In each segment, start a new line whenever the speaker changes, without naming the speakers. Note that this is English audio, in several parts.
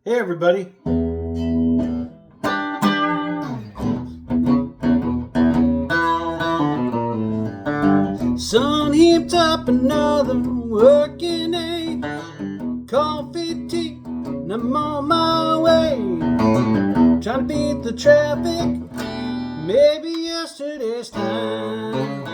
Hey everybody. Sun heaped up another working day. Coffee, tea, and I'm on my way. Trying to beat the traffic, maybe yesterday's time.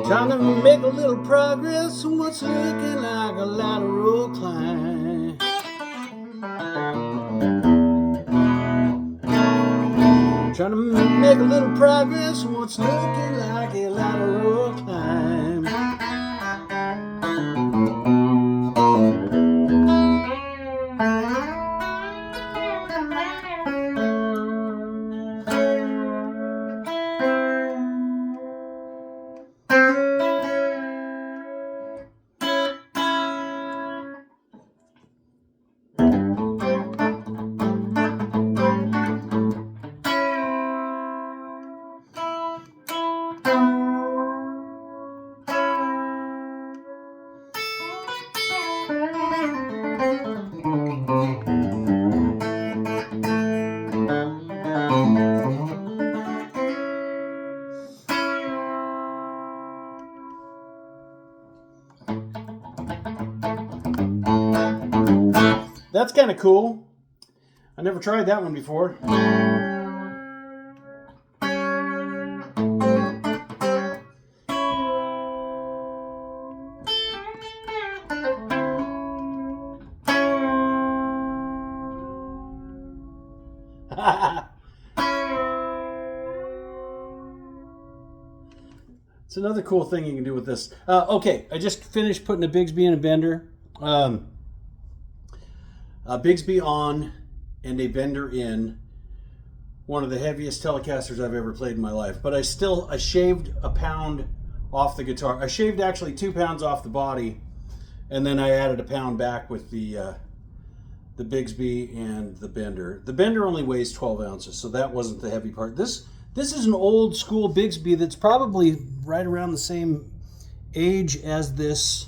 Trying to make a little progress on what's looking like a lateral climb. Trying to make a little progress on what's looking like a lateral climb. That's kind of cool. I never tried that one before. It's another cool thing you can do with this. Okay, I just finished putting a Bigsby in a bender. A Bigsby on and a bender in. One of the heaviest Telecasters I've ever played in my life. But I shaved a pound off the guitar. I shaved actually 2 pounds off the body, and then I added a pound back with the Bigsby and the bender. The bender only weighs 12 ounces, so that wasn't the heavy part. This is an old school Bigsby that's probably right around the same age as this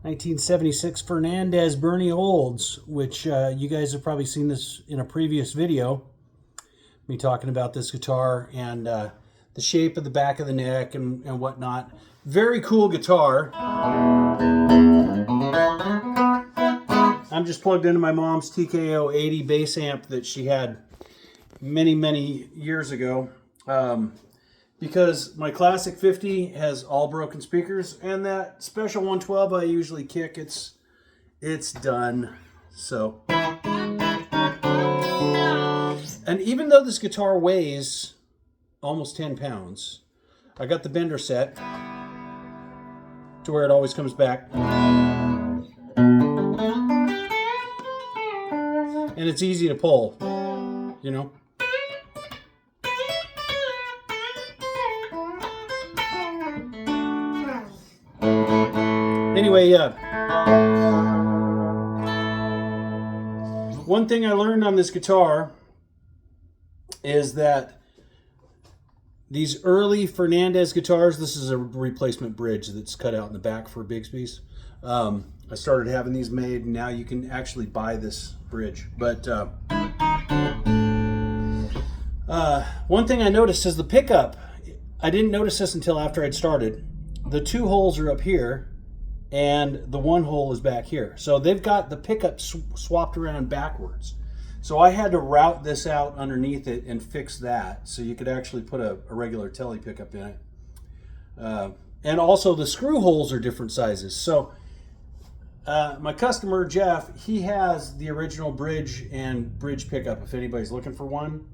1976 Fernandez Bernie Olds, which you guys have probably seen this in a previous video. Me talking about this guitar and the shape of the back of the neck and whatnot. Very cool guitar. I'm just plugged into my mom's TKO 80 bass amp that she had many, many years ago. Because my classic 50 has all broken speakers, and that special 112 I usually kick, it's done. So, and even though this guitar weighs almost 10 pounds, I got the bender set to where it always comes back. And it's easy to pull, you know. Anyway, one thing I learned on this guitar is that these early Fernandez guitars, this is a replacement bridge that's cut out in the back for Bigsby's. I started having these made, and now you can actually buy this bridge. But one thing I noticed is the pickup. I didn't notice this until after I'd started. The 2 holes are up here, and the 1 hole is back here. So they've got the pickup swapped around backwards. So I had to route this out underneath it and fix that so you could actually put a regular tele pickup in it. And also the screw holes are different sizes. So my customer, Jeff, he has the original bridge and bridge pickup if anybody's looking for one.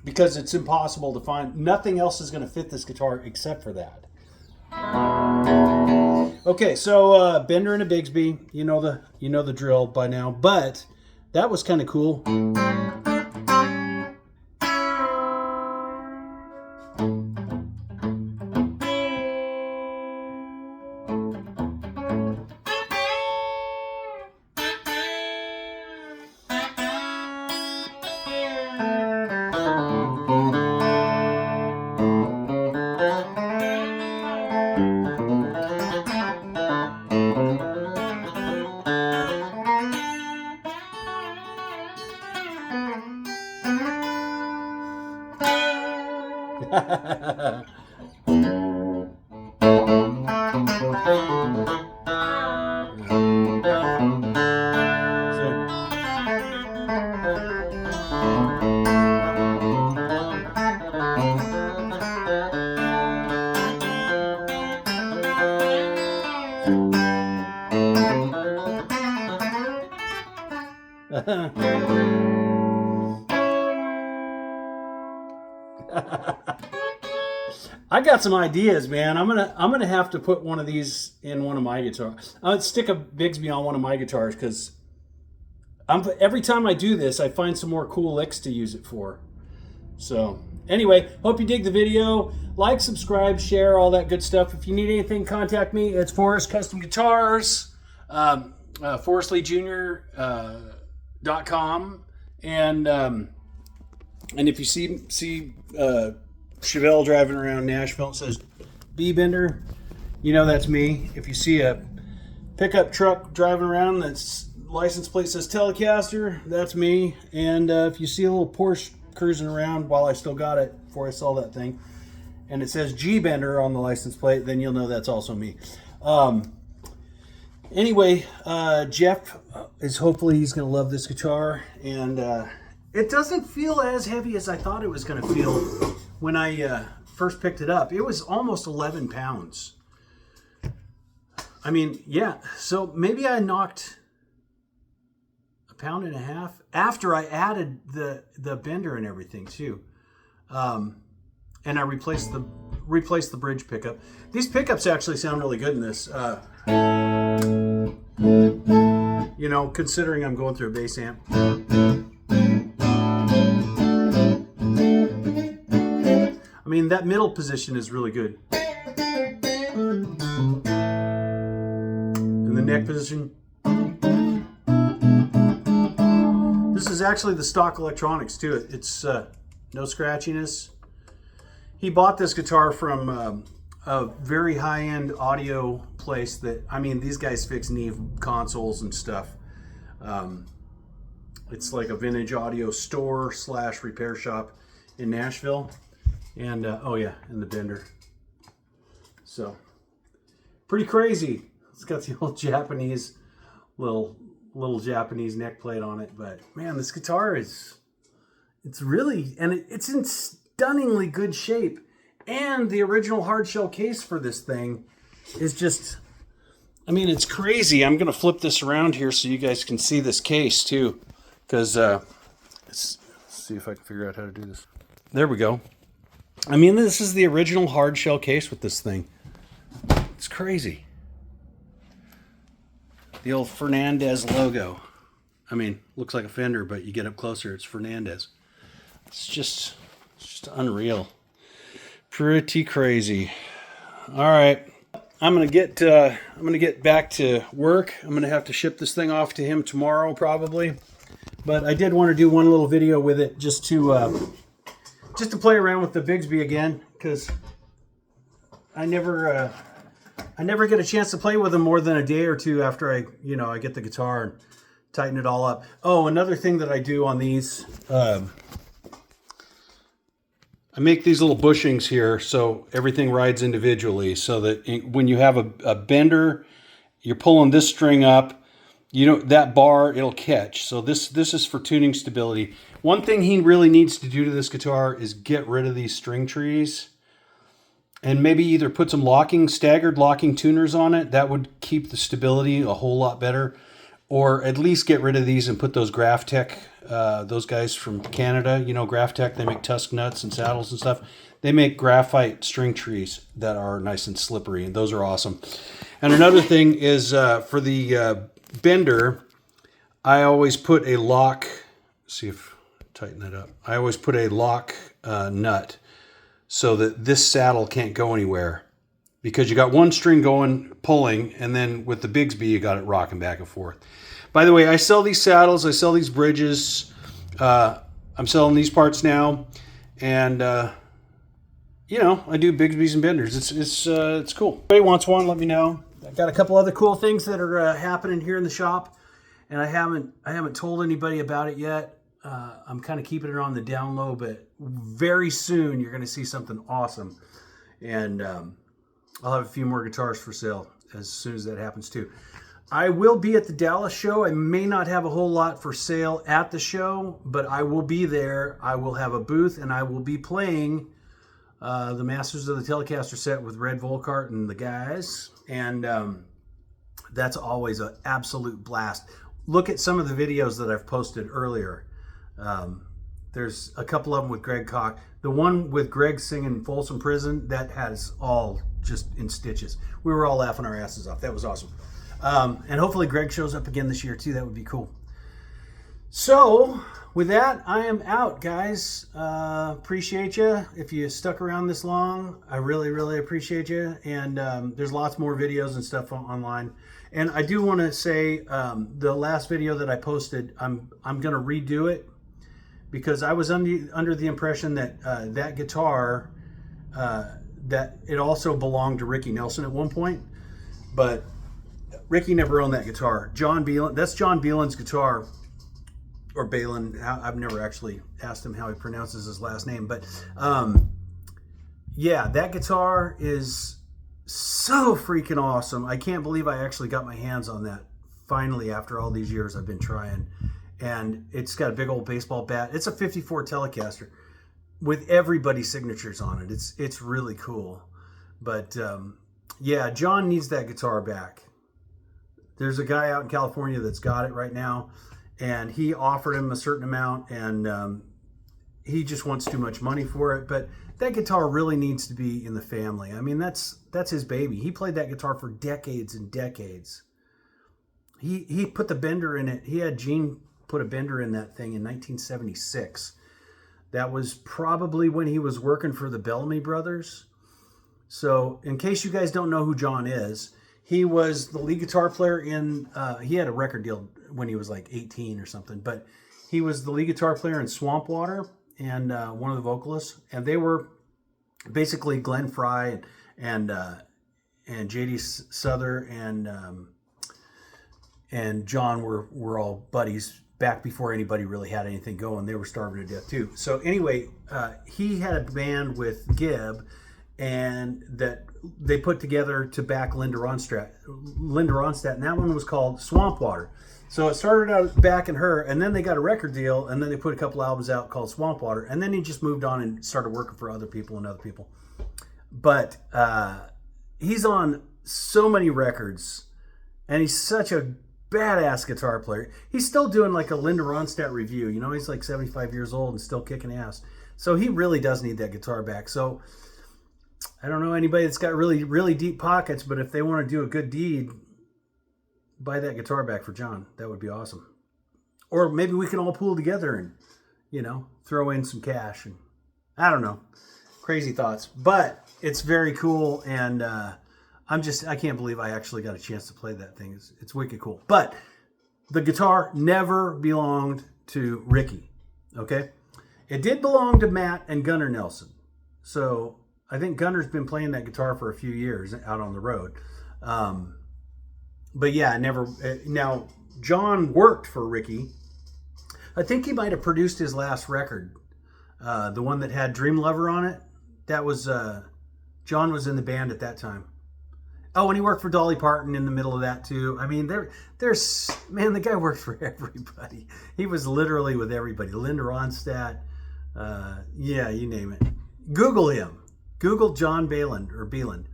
Because it's impossible to find. Nothing else is going to fit this guitar except for that. Okay, so bender and a Bigsby, you know the drill by now, but that was kind of cool. I got some ideas, man. I'm gonna have to put one of these in one of my guitars. I'll stick a Bigsby on one of my guitars because every time I do this, I find some more cool licks to use it for. So anyway, hope you dig the video. Like, subscribe, share, all that good stuff. If you need anything, contact me. It's Forrest Custom Guitars, ForrestLeeJr.com, and if you see Chevelle driving around Nashville, it says B Bender, you know that's me. If you see a pickup truck driving around that's license plate says Telecaster, that's me. And if you see a little Porsche cruising around while I still got it before I sold that thing, and it says G Bender on the license plate, then you'll know that's also me. Anyway, Jeff is hopefully he's going to love this guitar, and it doesn't feel as heavy as I thought it was going to feel when I first picked it up. It was almost 11 pounds. I mean, yeah, so maybe I knocked a pound and a half after I added the bender and everything too. And I replaced the bridge pickup. These pickups actually sound really good in this. You know, considering I'm going through a bass amp. I mean, that middle position is really good. And the neck position. This is actually the stock electronics too. It's no scratchiness. He bought this guitar from a very high-end audio place that, I mean, these guys fix Neve consoles and stuff. It's like a vintage audio store / repair shop in Nashville. And oh yeah, and the bender. So pretty crazy. It's got the old Japanese little Japanese neck plate on it, but man, this guitar it's really, and it's in stunningly good shape. And the original hard shell case for this thing is just, I mean, it's crazy. I'm gonna flip this around here so you guys can see this case too, because let's see if I can figure out how to do this. There we go. I mean, this is the original hard shell case with this thing. It's crazy. The old Fernandez logo. I mean, looks like a Fender, but you get up closer, it's Fernandez. It's just unreal. Pretty crazy. All right, I'm gonna get back to work. I'm gonna have to ship this thing off to him tomorrow probably. But I did want to do one little video with it just to play around with the Bigsby again, because I never get a chance to play with them more than a day or two after I get the guitar and tighten it all up. Oh, another thing that I do on these, I make these little bushings here so everything rides individually, so that when you have a bender, you're pulling this string up, that bar, it'll catch. So this is for tuning stability. One thing he really needs to do to this guitar is get rid of these string trees and maybe either put some staggered locking tuners on it. That would keep the stability a whole lot better. Or at least get rid of these and put those Graphtec, those guys from Canada, Graphtec, they make tusk nuts and saddles and stuff. They make graphite string trees that are nice and slippery, and those are awesome. And another thing is for the bender, I always put a lock, see if tighten that up. I always put a lock nut so that this saddle can't go anywhere, because you got one string pulling, and then with the Bigsby you got it rocking back and forth. By the way, I sell these saddles, I sell these bridges, I'm selling these parts now, and I do Bigsby's and benders. It's cool. If anybody wants one, let me know. I've got a couple other cool things that are happening here in the shop, and I haven't told anybody about it yet. I'm kind of keeping it on the down low, but very soon you're going to see something awesome. And I'll have a few more guitars for sale. as soon as that happens too. I will be at the Dallas show. I may not have a whole lot for sale at the show, but I will be there. I will have a booth, and I will be playing the Masters of the Telecaster set with Redd Volkaert and the guys. And that's always an absolute blast. Look at some of the videos that I've posted earlier. There's a couple of them with Greg Koch. The one with Greg singing Folsom Prison, that has all just in stitches. We were all laughing our asses off. That was awesome. And hopefully Greg shows up again this year too. That would be cool. So with that, I am out, guys. Appreciate you. If you stuck around this long, I really, really appreciate you. And there's lots more videos and stuff online. And I do want to say the last video that I posted, I'm going to redo it because I was under the impression that that guitar, that it also belonged to Ricky Nelson at one point. But Ricky never owned that guitar. John Beelan, that's John Beelan's guitar, or Balin. I've never actually asked him how he pronounces his last name, but yeah, that guitar is so freaking awesome. I can't believe I actually got my hands on that finally after all these years I've been trying. And it's got a big old baseball bat. It's a 54 Telecaster with everybody's signatures on it. It's really cool. But yeah, John needs that guitar back. There's a guy out in California that's got it right now, and he offered him a certain amount, and he just wants too much money for it. But that guitar really needs to be in the family. I mean, that's his baby. He played that guitar for decades and decades. He put the bender in it. He had Gene put a bender in that thing in 1976. That was probably when he was working for the Bellamy Brothers. So in case you guys don't know who John is, he was the lead guitar player in, he had a record deal when he was like 18 or something, but he was the lead guitar player in Swamp Water and one of the vocalists. And they were basically Glenn Frey and J.D. Souther and John were all buddies back before anybody really had anything going. They were starving to death too. So anyway, he had a band with Gibb, and that they put together to back Linda Ronstadt, and that one was called Swamp Water. So it started out backing her, and then they got a record deal, and then they put a couple albums out called Swamp Water, and then he just moved on and started working for other people. But he's on so many records, and he's such a badass guitar player. He's still doing like a Linda Ronstadt review. You know, he's like 75 years old and still kicking ass. So he really does need that guitar back. So I don't know anybody that's got really, really deep pockets, but if they want to do a good deed, buy that guitar back for John. That would be awesome. Or maybe we can all pool together and, you know, throw in some cash. And I don't know. Crazy thoughts. But it's very cool, and I can't believe I actually got a chance to play that thing. It's wicked cool. But the guitar never belonged to Ricky, okay? It did belong to Matt and Gunnar Nelson. So I think Gunnar's been playing that guitar for a few years out on the road. But yeah, now, John worked for Ricky. I think he might have produced his last record, the one that had Dream Lover on it. That was, John was in the band at that time. Oh, and he worked for Dolly Parton in the middle of that too. I mean, there's man, the guy worked for everybody. He was literally with everybody. Linda Ronstadt, yeah, you name it. Google him. Google John Beeland,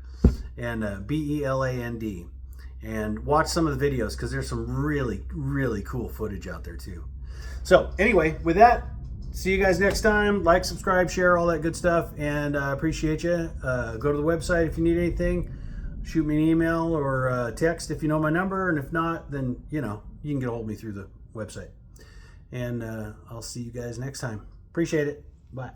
and B-E-L-A-N-D, and watch some of the videos because there's some really, really cool footage out there too. So anyway, with that, see you guys next time. Like, subscribe, share, all that good stuff, and I appreciate you. Go to the website if you need anything. Shoot me an email or text if you know my number, and if not, then, you know, you can get a hold of me through the website. And I'll see you guys next time. Appreciate it. Bye.